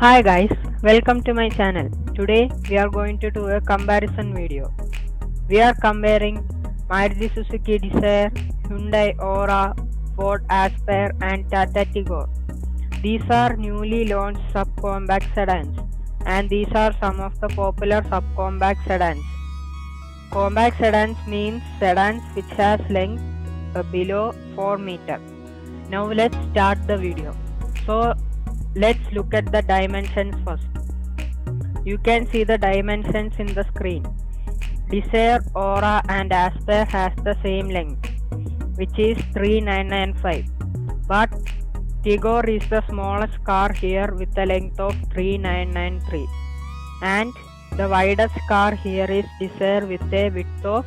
Hi guys, welcome to my channel. Today we are going to do a comparison video. We are comparing Maruti Suzuki Dzire, Hyundai Aura, Ford Aspire and Tata Tigor. These are newly launched subcompact sedans and these are some of the popular subcompact sedans. Compact sedans means sedans which has length below 4 meter. Now let's start the video. So let's look at the dimensions first. You can see the dimensions in the screen. Dzire, Aura and Aspire has the same length, which is 3995. But Tigor is the smallest car here with a length of 3993. And the widest car here is Dzire with a width of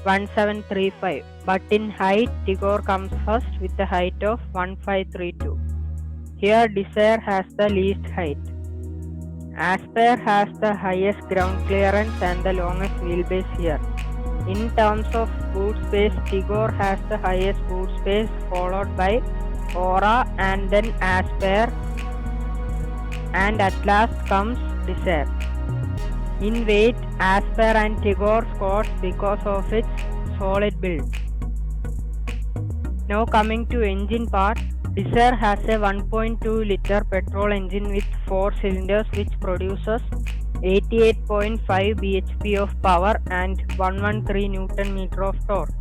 1735. But in height, Tigor comes first with a height of 1532. Here Dzire has the least height. Aspire has the highest ground clearance and the longest wheelbase here. In terms of boot space, Tigor has the highest boot space, followed by Aura and then Aspire, and at last comes Dzire. In weight, Aspire and Tigor scores because of its solid build. Now coming to engine part, Dzire has a 1.2 liter petrol engine with 4 cylinders which produces 88.5 bhp of power and 113 Nm of torque.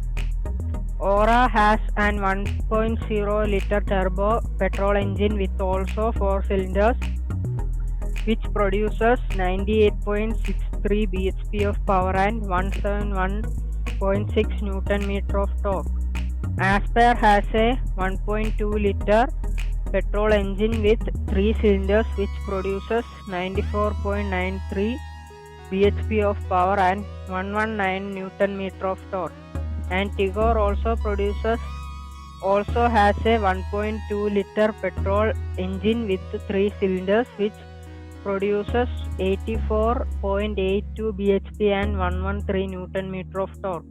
Aura has an 1.0 liter turbo petrol engine with also 4 cylinders which produces 98.63 bhp of power and 171.6 Nm of torque. Aspire has a 1.2 liter petrol engine with 3 cylinders which produces 94.93 bhp of power and 119 Nm of torque. And Tigor also has a 1.2 liter petrol engine with 3 cylinders which produces 84.82 bhp and 113 Nm of torque.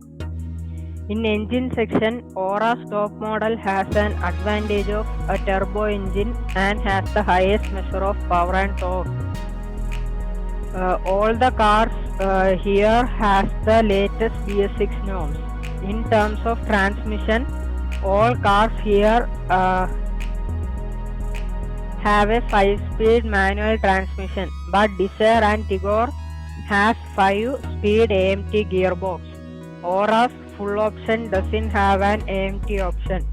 In engine section, Aura's top model has an advantage of a turbo engine and has the highest measure of power and torque. All the cars here has the latest BS6 norms. In terms of transmission, all cars here have a 5-speed manual transmission, but Dzire and Tigor has 5-speed AMT gearbox. Aura's full option doesn't have an AMT option.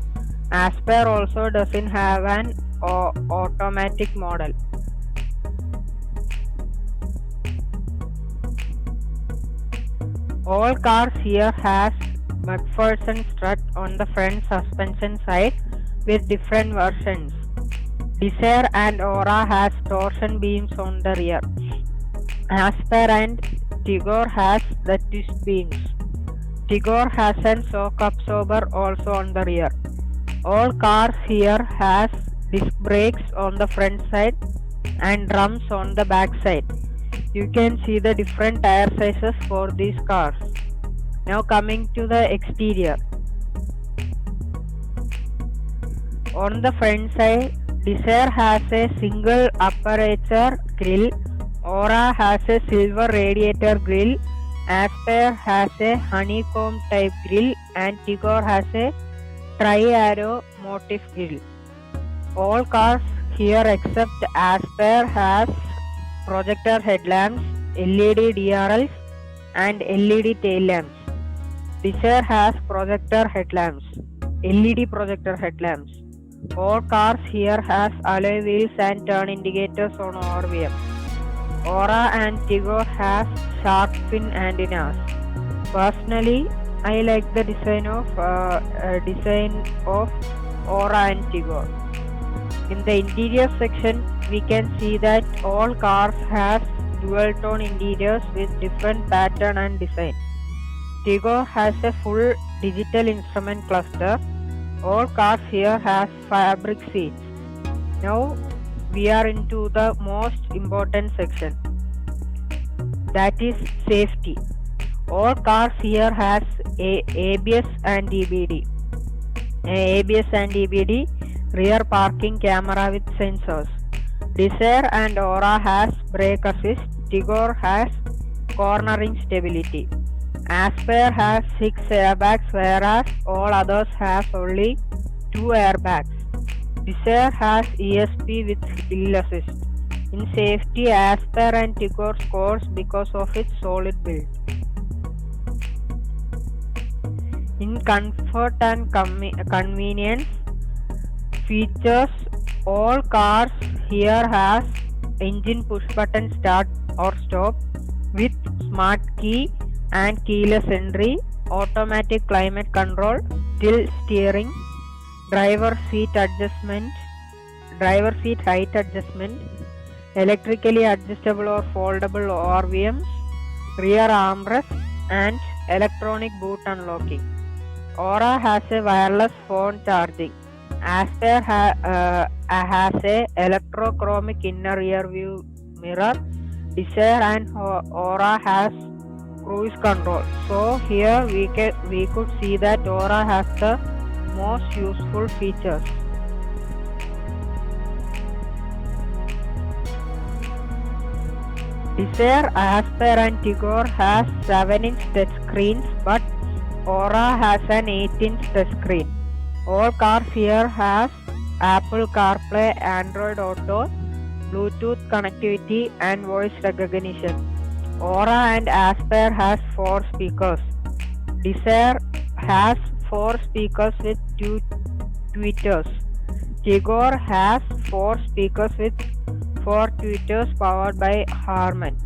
Aspire also doesn't have an automatic model. All cars here has McPherson strut on the front suspension side with different versions. Dzire and Aura has torsion beams on the rear. Aspire and Tigor has the twist beams. Tigor has an shock absorber also on the rear. All cars here has disc brakes on the front side and drums on the back side. You can see the different tire sizes for these cars. Now coming to the exterior. On the front side, Dzire has a single aperture grille. Aura has a silver radiator grille. Aspire has a honeycomb type grille and Tigor has a tri-arrow motif grille. All cars here except Aspire has projector headlamps, LED DRLs and LED tail lamps. Dzire has projector headlamps, LED projector headlamps. All cars here has alloy wheels and turn indicators on RVM. Aura and Tigor has shark fin antennas. Personally, I like the design of Aura and Tigor. In the interior section, we can see that all cars have dual tone interiors with different pattern and design. Tigor has a full digital instrument cluster. All cars here has fabric seats. Now we are into the most important section, that is safety. All cars here has ABS and EBD. ABS and EBD, rear parking camera with sensors. Desire and Aura has brake assist. Tigor has cornering stability. Aspire has 6 airbags, whereas all others have only 2 airbags. Desire has ESP with hill assist. In safety, Aspire and Tigor scores because of its solid build. In comfort and convenience features, all cars here has engine push button start or stop with smart key and keyless entry, automatic climate control, tilt steering, driver seat height adjustment, electrically adjustable or foldable RVMs, rear armrest, and electronic boot unlocking. Aura has a wireless phone charging. Aspire has a electrochromic inner rear view mirror. Desire and Aura has cruise control. So here we could see that Aura has the most useful features. Desire, Aspire and Tigor has 7-inch touch screens, but Aura has an 8-inch touch screen. All cars here has Apple CarPlay, Android Auto, Bluetooth connectivity and voice recognition. Aura and Aspire has 4 speakers. Desire has 4 speakers with 2 tweeters. Tigor has 4 speakers with 4 tweeters powered by Harman.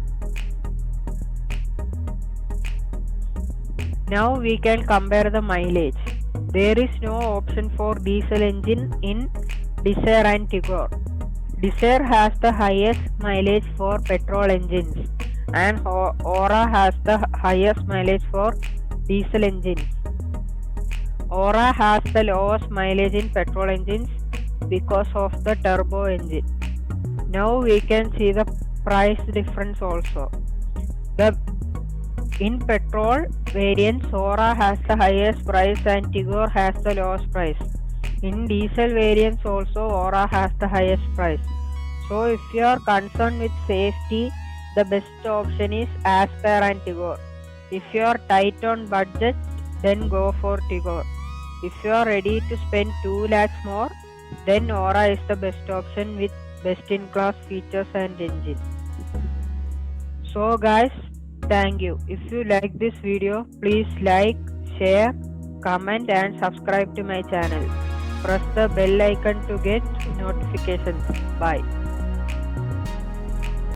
Now we can compare the mileage. There is no option for diesel engine in Desire and Tigor. Desire has the highest mileage for petrol engines and Aura has the highest mileage for diesel engines. Aura has the lowest mileage in petrol engines because of the turbo engine. Now we can see the price difference also. In petrol variants, Aura has the highest price and Tigor has the lowest price. In diesel variants also, Aura has the highest price. So if you are concerned with safety, the best option is Aspire and Tigor. If you are tight on budget, then go for Tigor. If you are ready to spend 2 lakhs more, then Aura is the best option with best-in-class features and engine. So guys, thank you. If you like this video, please like, share, comment and subscribe to my channel. Press the bell icon to get notifications. Bye.